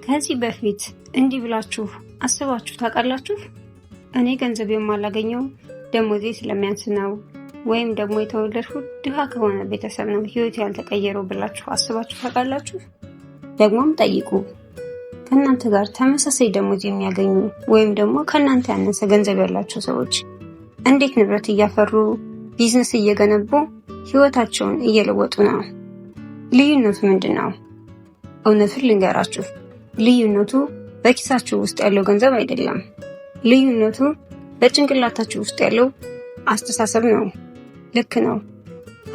ከዚህ በፊት እንዲህ ብላችሁ አስባችሁ ታውቃላችሁ? እኔ ገንዘብ የማላገኘው ደሞዜ ስለሚያንስ ነው፣ ወይም ደግሞ የተወለድኩት ድሃ ከሆነ ቤተሰብ ነው ህይወት ያልተቀየረው ብላችሁ አስባችሁ ታውቃላችሁ? ደግሞም ጠይቁ። ከእናንተ ጋር ተመሳሳይ ደሞዝ የሚያገኙ ወይም ደግሞ ከእናንተ ያነሰ ገንዘብ ያላቸው ሰዎች እንዴት ንብረት እያፈሩ ቢዝነስ እየገነቡ ህይወታቸውን እየለወጡ ነው? ልዩነቱ ምንድን ነው? እውነቱን ልንገራችሁ፣ ልዩነቱ በኪሳችሁ ውስጥ ያለው ገንዘብ አይደለም። ልዩነቱ በጭንቅላታችሁ ውስጥ ያለው አስተሳሰብ ነው። ልክ ነው።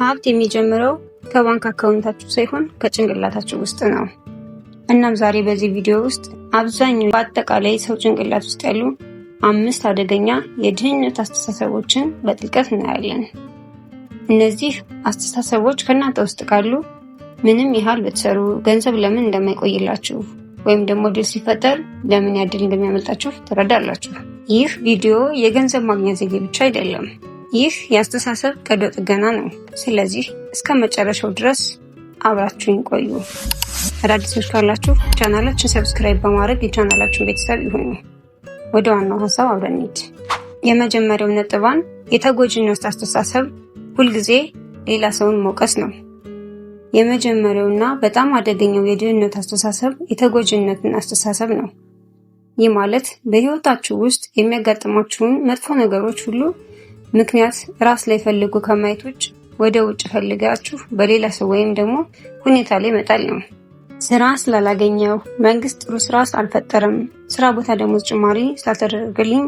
ሀብት የሚጀምረው ከባንክ አካውንታችሁ ሳይሆን ከጭንቅላታችሁ ውስጥ ነው። እናም ዛሬ በዚህ ቪዲዮ ውስጥ አብዛኛው በአጠቃላይ ሰው ጭንቅላት ውስጥ ያሉ 5 አደገኛ የድህነት አስተሳሰቦችን በጥልቀት እናያለን። እነዚህ አስተሳሰቦች ከእናንተ ውስጥ ካሉ ምንም ያህል ብትሰሩ ገንዘብ ለምን እንደማይቆይላችሁ ወይም ደግሞ ድል ሲፈጠር ለምን ያድል እንደሚያመልጣችሁ ትረዳላችሁ። ይህ ቪዲዮ የገንዘብ ማግኛ ዘዴ ብቻ አይደለም። ይህ የአስተሳሰብ ቀዶ ጥገና ነው። ስለዚህ እስከ መጨረሻው ድረስ አብራችሁን ቆዩ። አዳዲሶች ካላችሁ ቻናላችን ሰብስክራይብ በማድረግ የቻናላችን ቤተሰብ ይሁኑ። ወደ ዋናው ሀሳብ አብረን እንሂድ። የመጀመሪያው ነጥባን የተጎጂነት አስተሳሰብ ሁልጊዜ ሌላ ሰውን መውቀስ ነው። የመጀመሪያውና በጣም አደገኛው የድህነት አስተሳሰብ የተጎጂነትን አስተሳሰብ ነው። ይህ ማለት በህይወታችሁ ውስጥ የሚያጋጥሟችሁን መጥፎ ነገሮች ሁሉ ምክንያት ራስ ላይ ፈልጉ ከማየት ውጭ ወደ ውጭ ፈልጋችሁ በሌላ ሰው ወይም ደግሞ ሁኔታ ላይ መጣል ነው። ስራ ስላላገኘው፣ መንግስት ጥሩ ስራ አልፈጠረም፣ ስራ ቦታ ደሞዝ ጭማሪ ስላልተደረገልኝ፣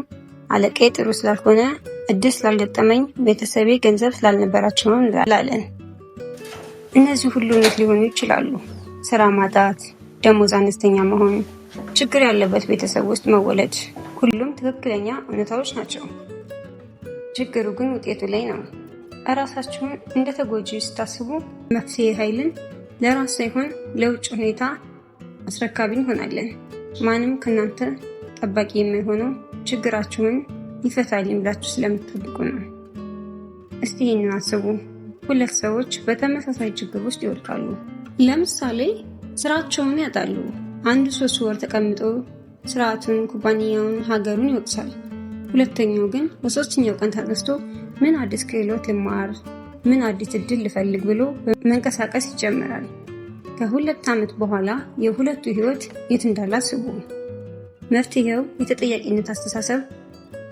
አለቃዬ ጥሩ ስላልሆነ፣ እድል ስላልገጠመኝ፣ ቤተሰቤ ገንዘብ ስላልነበራቸው ነው እንላለን። እነዚህ ሁሉ እውነት ሊሆኑ ይችላሉ። ስራ ማጣት፣ ደሞዝ አነስተኛ መሆን፣ ችግር ያለበት ቤተሰብ ውስጥ መወለድ፣ ሁሉም ትክክለኛ እውነታዎች ናቸው። ችግሩ ግን ውጤቱ ላይ ነው። እራሳችሁን እንደ ተጎጂ ስታስቡ መፍትሄ ኃይልን ለራስ ሳይሆን ለውጭ ሁኔታ አስረካቢ እንሆናለን። ማንም ከእናንተ ጠባቂ የማይሆነው ችግራችሁን ይፈታልኝ ብላችሁ ስለምትጠብቁ ነው። እስቲ ይህንን አስቡ። 2 ሰዎች በተመሳሳይ ችግር ውስጥ ይወድቃሉ። ለምሳሌ ስራቸውን ያጣሉ። አንዱ 3 ወር ተቀምጦ ስርዓቱን፣ ኩባንያውን፣ ሀገሩን ይወቅሳል። ሁለተኛው ግን በሶስተኛው ቀን ተነስቶ ምን አዲስ ክህሎት ልማር፣ ምን አዲስ እድል ልፈልግ ብሎ መንቀሳቀስ ይጀምራል። ከ2 ዓመት በኋላ የሁለቱ ህይወት የት እንዳለ አስቡ። መፍትሄው የተጠያቂነት አስተሳሰብ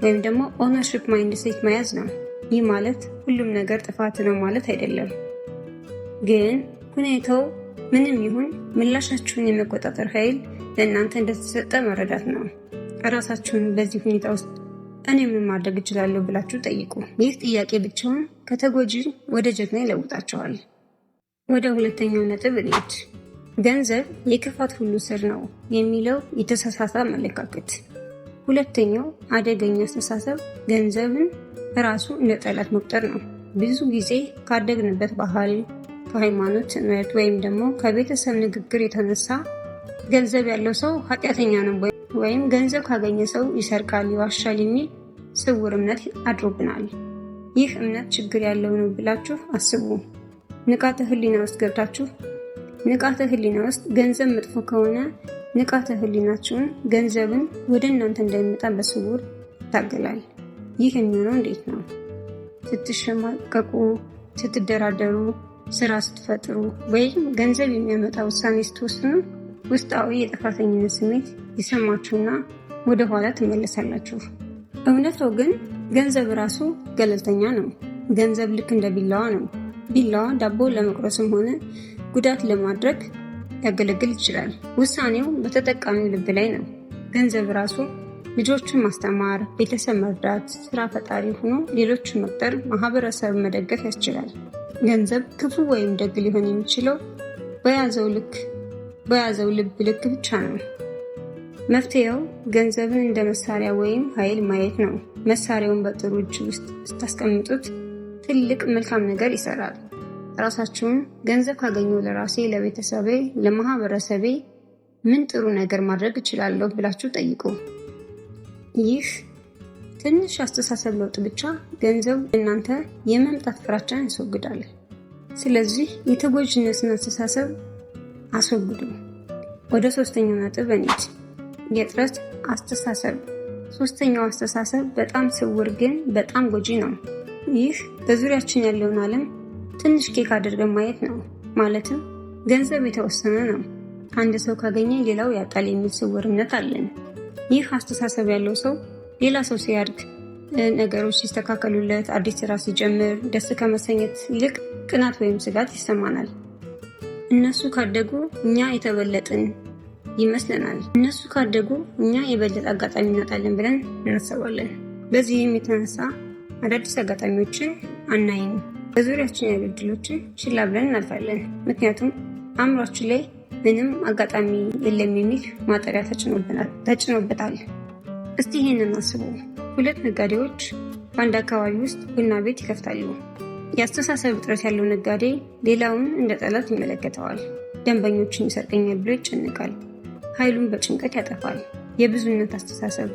ወይም ደግሞ ኦነርሺፕ ማይንድሴት መያዝ ነው። ይህ ማለት ሁሉም ነገር ጥፋት ነው ማለት አይደለም፣ ግን ሁኔታው ምንም ይሁን ምላሻችሁን የመቆጣጠር ኃይል ለእናንተ እንደተሰጠ መረዳት ነው። ራሳችሁን በዚህ ሁኔታ ውስጥ እኔ ምን ማድረግ እችላለሁ ብላችሁ ጠይቁ። ይህ ጥያቄ ብቻውን ከተጎጂ ወደ ጀግና ይለውጣቸዋል። ወደ ሁለተኛው ነጥብ እንሂድ። ገንዘብ የክፋት ሁሉ ስር ነው የሚለው የተሳሳተ አመለካከት። ሁለተኛው አደገኛ አስተሳሰብ ገንዘብን ራሱ እንደ ጠላት መቁጠር ነው። ብዙ ጊዜ ካደግንበት ባህል፣ ከሃይማኖት ትምህርት ወይም ደግሞ ከቤተሰብ ንግግር የተነሳ ገንዘብ ያለው ሰው ኃጢአተኛ ነው ወይም ገንዘብ ካገኘ ሰው ይሰርቃል፣ ይዋሻል የሚል ስውር እምነት አድሮብናል። ይህ እምነት ችግር ያለው ነው ብላችሁ አስቡ። ንቃተ ህሊና ውስጥ ገብታችሁ ንቃተ ህሊና ውስጥ ገንዘብ መጥፎ ከሆነ ንቃተ ህሊናችሁን ገንዘብን ወደ እናንተ እንዳይመጣ በስውር ይታገላል። ይህ የሚሆነው እንዴት ነው? ስትሸማቀቁ፣ ስትደራደሩ፣ ስራ ስትፈጥሩ ወይም ገንዘብ የሚያመጣ ውሳኔ ስትወስኑ ውስጣዊ የጥፋተኝነት ስሜት ይሰማችሁና ወደ ኋላ ትመለሳላችሁ። እውነታው ግን ገንዘብ ራሱ ገለልተኛ ነው። ገንዘብ ልክ እንደ ቢላዋ ነው። ቢላዋ ዳቦ ለመቁረስም ሆነ ጉዳት ለማድረግ ሊያገለግል ይችላል። ውሳኔው በተጠቃሚው ልብ ላይ ነው። ገንዘብ ራሱ ልጆችን ማስተማር፣ ቤተሰብ መርዳት፣ ስራ ፈጣሪ ሆኖ ሌሎችን መቅጠር፣ ማህበረሰብ መደገፍ ያስችላል። ገንዘብ ክፉ ወይም ደግ ሊሆን የሚችለው በያዘው ልብ ልክ ብቻ ነው። መፍትሄው ገንዘብን እንደ መሳሪያ ወይም ኃይል ማየት ነው። መሳሪያውን በጥሩ እጅ ውስጥ ስታስቀምጡት ትልቅ መልካም ነገር ይሰራል። ራሳችሁን ገንዘብ ካገኘው ለራሴ፣ ለቤተሰቤ፣ ለማህበረሰቤ ምን ጥሩ ነገር ማድረግ እችላለሁ ብላችሁ ጠይቁ። ይህ ትንሽ አስተሳሰብ ለውጥ ብቻ ገንዘብ እናንተ የመምጣት ፍራቻን ያስወግዳል። ስለዚህ የተጎጂነትን አስተሳሰብ አስወግዱ። ወደ ሶስተኛው ነጥብ እንሂድ። የጥረት አስተሳሰብ። ሶስተኛው አስተሳሰብ በጣም ስውር ግን በጣም ጎጂ ነው። ይህ በዙሪያችን ያለውን ዓለም ትንሽ ኬክ አድርገን ማየት ነው። ማለትም ገንዘብ የተወሰነ ነው፣ አንድ ሰው ካገኘ ሌላው ያጣል የሚል ስውር እምነት አለን። ይህ አስተሳሰብ ያለው ሰው ሌላ ሰው ሲያድግ፣ ነገሮች ሲስተካከሉለት፣ አዲስ ስራ ሲጀምር ደስ ከመሰኘት ይልቅ ቅናት ወይም ስጋት ይሰማናል። እነሱ ካደጉ እኛ የተበለጥን ይመስለናል። እነሱ ካደጉ እኛ የበለጠ አጋጣሚ እናጣለን ብለን እናስባለን። በዚህም የተነሳ አዳዲስ አጋጣሚዎችን አናይም። በዙሪያችን ያሉ እድሎችን ችላ ብለን እናልፋለን። ምክንያቱም አእምሯችን ላይ ምንም አጋጣሚ የለም የሚል ማጠሪያ ተጭኖበታል። እስቲ ይህንን አስቡ። 2 ነጋዴዎች በአንድ አካባቢ ውስጥ ቡና ቤት ይከፍታሉ። የአስተሳሰብ እጥረት ያለው ነጋዴ ሌላውን እንደ ጠላት ይመለከተዋል። ደንበኞችን ይሰርቀኛል ብሎ ይጨንቃል። ኃይሉን በጭንቀት ያጠፋል። የብዙነት አስተሳሰብ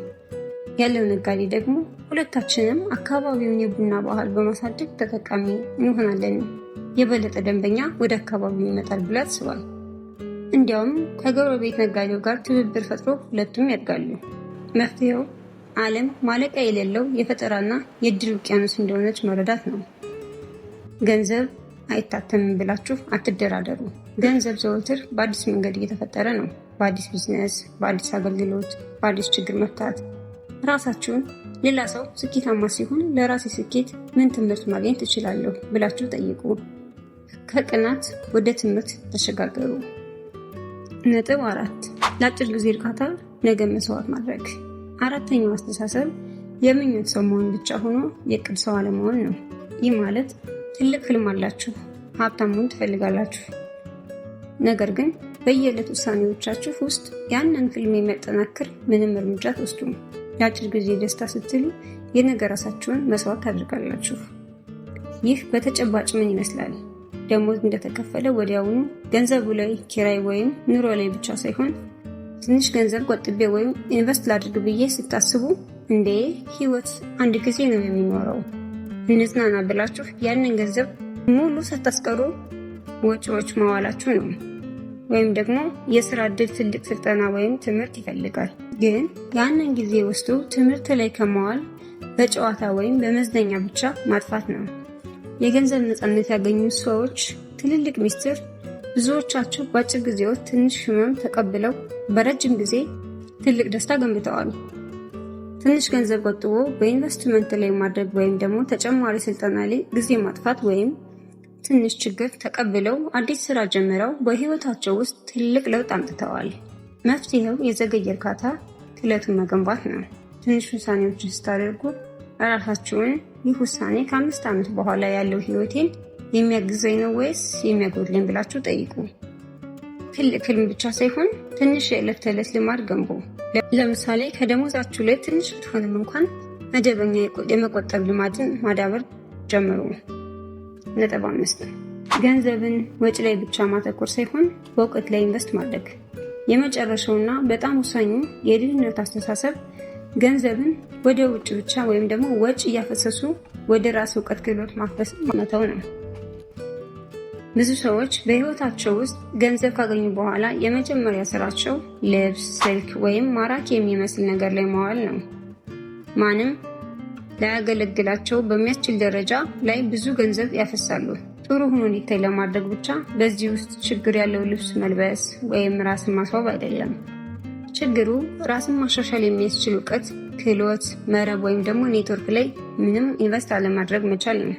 ያለው ነጋዴ ደግሞ ሁለታችንም አካባቢውን የቡና ባህል በማሳደግ ተጠቃሚ እንሆናለን፣ የበለጠ ደንበኛ ወደ አካባቢው ይመጣል ብሎ ያስባል። እንዲያውም ከጎረቤት ነጋዴው ጋር ትብብር ፈጥሮ ሁለቱም ያድጋሉ። መፍትሄው ዓለም ማለቂያ የሌለው የፈጠራና የእድል ውቅያኖስ እንደሆነች መረዳት ነው። ገንዘብ አይታተምም ብላችሁ አትደራደሩ። ገንዘብ ዘወትር በአዲስ መንገድ እየተፈጠረ ነው። በአዲስ ቢዝነስ፣ በአዲስ አገልግሎት፣ በአዲስ ችግር መፍታት። ራሳችሁን ሌላ ሰው ስኬታማ ሲሆን ለራሴ ስኬት ምን ትምህርት ማግኘት እችላለሁ ብላችሁ ጠይቁ። ከቅናት ወደ ትምህርት ተሸጋገሩ። ነጥብ 4 ለአጭር ጊዜ እርካታ ነገ መስዋዕት ማድረግ። አራተኛው አስተሳሰብ የምኞት ሰው መሆን ብቻ ሆኖ የዕቅድ ሰው አለመሆን ነው። ይህ ማለት ትልቅ ህልም አላችሁ፣ ሀብታም መሆን ትፈልጋላችሁ። ነገር ግን በየዕለት ውሳኔዎቻችሁ ውስጥ ያንን ህልም የሚያጠናክር ምንም እርምጃ አትወስዱም። ለአጭር ጊዜ ደስታ ስትሉ የነገ ራሳችሁን መስዋዕት ታደርጋላችሁ። ይህ በተጨባጭ ምን ይመስላል? ደሞዝ እንደተከፈለ ወዲያውኑ ገንዘቡ ላይ ኪራይ ወይም ኑሮ ላይ ብቻ ሳይሆን ትንሽ ገንዘብ ቆጥቤ ወይም ኢንቨስት ላድርግ ብዬ ስታስቡ እንዴ ህይወት አንድ ጊዜ ነው የሚኖረው እንዝናና ብላችሁ ያንን ገንዘብ ሙሉ ሳታስቀሩ ወጪዎች ማዋላችሁ ነው። ወይም ደግሞ የስራ ዕድል ትልቅ ስልጠና ወይም ትምህርት ይፈልጋል። ግን ያንን ጊዜ ወስዶ ትምህርት ላይ ከመዋል በጨዋታ ወይም በመዝናኛ ብቻ ማጥፋት ነው። የገንዘብ ነፃነት ያገኙ ሰዎች ትልልቅ ሚስጥር፣ ብዙዎቻቸው በአጭር ጊዜ ውስጥ ትንሽ ህመም ተቀብለው በረጅም ጊዜ ትልቅ ደስታ ገንብተዋል። ትንሽ ገንዘብ ቆጥቦ በኢንቨስትመንት ላይ ማድረግ ወይም ደግሞ ተጨማሪ ስልጠና ላይ ጊዜ ማጥፋት ወይም ትንሽ ችግር ተቀብለው አዲስ ስራ ጀምረው በህይወታቸው ውስጥ ትልቅ ለውጥ አምጥተዋል። መፍትሄው የዘገየ እርካታ ክለቱን መገንባት ነው። ትንሽ ውሳኔዎችን ስታደርጉ ራሳችሁን ይህ ውሳኔ ከ5 ዓመት በኋላ ያለው ህይወቴን የሚያግዘኝ ነው ወይስ የሚያጎድለኝ ብላችሁ ጠይቁ። ትልቅ ህልም ብቻ ሳይሆን ትንሽ የዕለት ተዕለት ልማድ ገንቡ። ለምሳሌ ከደሞዛችሁ ላይ ትንሽ ብትሆንም እንኳን መደበኛ የመቆጠብ ልማድን ማዳበር ጀምሩ። ነጥብ 5 ገንዘብን ወጪ ላይ ብቻ ማተኮር ሳይሆን በእውቀት ላይ ኢንቨስት ማድረግ። የመጨረሻውና በጣም ወሳኙ የድህነት አስተሳሰብ ገንዘብን ወደ ውጭ ብቻ ወይም ደግሞ ወጪ እያፈሰሱ ወደ ራስ እውቀት ክህሎት ማፍሰስ መተው ነው። ብዙ ሰዎች በህይወታቸው ውስጥ ገንዘብ ካገኙ በኋላ የመጀመሪያ ስራቸው ልብስ፣ ስልክ ወይም ማራኪ የሚመስል ነገር ላይ ማዋል ነው። ማንም ላያገለግላቸው በሚያስችል ደረጃ ላይ ብዙ ገንዘብ ያፈሳሉ። ጥሩ ሆኖ እንዲታይ ለማድረግ ብቻ። በዚህ ውስጥ ችግር ያለው ልብስ መልበስ ወይም ራስን ማስዋብ አይደለም። ችግሩ ራስን ማሻሻል የሚያስችል እውቀት፣ ክህሎት፣ መረብ ወይም ደግሞ ኔትወርክ ላይ ምንም ኢንቨስት አለማድረግ መቻል ነው።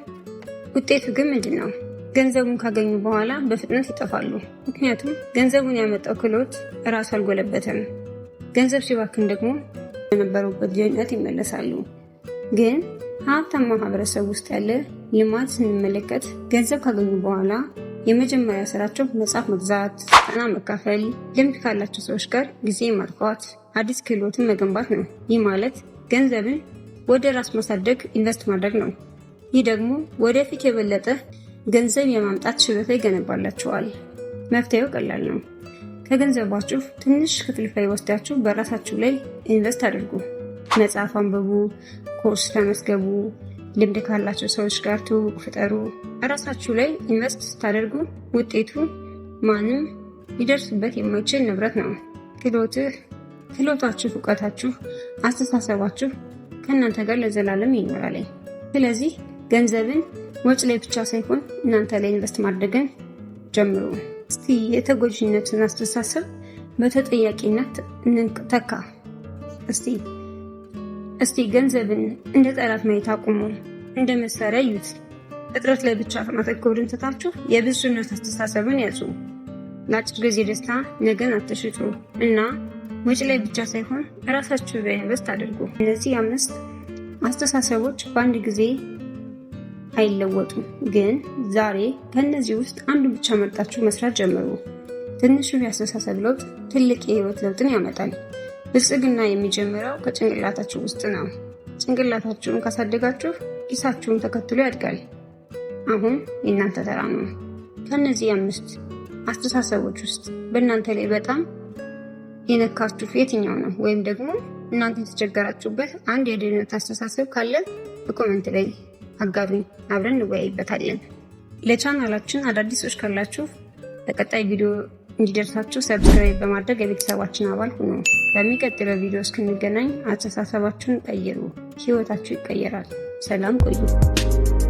ውጤቱ ግን ምንድን ነው? ገንዘቡን ካገኙ በኋላ በፍጥነት ይጠፋሉ። ምክንያቱም ገንዘቡን ያመጣው ክህሎት ራሱ አልጎለበተም። ገንዘብ ሲባክን ደግሞ የነበሩበት ድህነት ይመለሳሉ። ግን ሀብታም ማህበረሰብ ውስጥ ያለ ልማድ ስንመለከት ገንዘብ ካገኙ በኋላ የመጀመሪያ ስራቸው መጽሐፍ መግዛት፣ ስልጠና መካፈል፣ ልምድ ካላቸው ሰዎች ጋር ጊዜ ማጥፋት፣ አዲስ ክህሎትን መገንባት ነው። ይህ ማለት ገንዘብን ወደ ራስ ማሳደግ ኢንቨስት ማድረግ ነው። ይህ ደግሞ ወደፊት የበለጠ ገንዘብ የማምጣት ችሎታ ይገነባላችኋል። መፍትሄው ቀላል ነው። ከገንዘባችሁ ትንሽ ክፍልፋይ ወስዳችሁ በራሳችሁ ላይ ኢንቨስት አድርጉ። መጽሐፍ አንብቡ፣ ኮርስ ተመዝገቡ፣ ልምድ ካላቸው ሰዎች ጋር ትውውቅ ፍጠሩ። ራሳችሁ ላይ ኢንቨስት ስታደርጉ ውጤቱ ማንም ሊደርስበት የማይችል ንብረት ነው። ክህሎታችሁ፣ እውቀታችሁ፣ አስተሳሰባችሁ ከእናንተ ጋር ለዘላለም ይኖራል። ስለዚህ ገንዘብን ወጪ ላይ ብቻ ሳይሆን እናንተ ላይ ኢንቨስት ማድረግን ጀምሩ። እስቲ የተጎጂነትን አስተሳሰብ በተጠያቂነት እንተካ። እስቲ ገንዘብን እንደ ጠላት ማየት አቁሙ። እንደ መሳሪያ እዩት። እጥረት ላይ ብቻ ማተኮርን ትታችሁ የብዙነት አስተሳሰብን ያዙ። ለአጭር ጊዜ ደስታ ነገን አትሽጡ እና ወጪ ላይ ብቻ ሳይሆን ራሳችሁ ላይ ኢንቨስት አድርጉ። እነዚህ 5 አስተሳሰቦች በአንድ ጊዜ አይለወጡም፣ ግን ዛሬ ከእነዚህ ውስጥ አንዱ ብቻ መርጣችሁ መስራት ጀምሩ። ትንሹ የአስተሳሰብ ለውጥ ትልቅ የህይወት ለውጥን ያመጣል። ብልጽግና የሚጀምረው ከጭንቅላታችሁ ውስጥ ነው። ጭንቅላታችሁን ካሳደጋችሁ ኪሳችሁን ተከትሎ ያድጋል። አሁን የእናንተ ተራ ነው። ከእነዚህ 5 አስተሳሰቦች ውስጥ በእናንተ ላይ በጣም የነካችሁ የትኛው ነው? ወይም ደግሞ እናንተ የተቸገራችሁበት አንድ የድህነት አስተሳሰብ ካለ በኮሜንት ላይ አጋሩኝ፣ አብረን እንወያይበታለን። ለቻናላችን አዳዲስ ሰዎች ካላችሁ በቀጣይ ቪዲዮ እንዲደርሳችሁ ሰብስክራይብ በማድረግ የቤተሰባችን አባል ሁኑ። በሚቀጥለው ቪዲዮ እስክንገናኝ አስተሳሰባችሁን ቀይሩ፣ ህይወታችሁ ይቀየራል። ሰላም ቆዩ።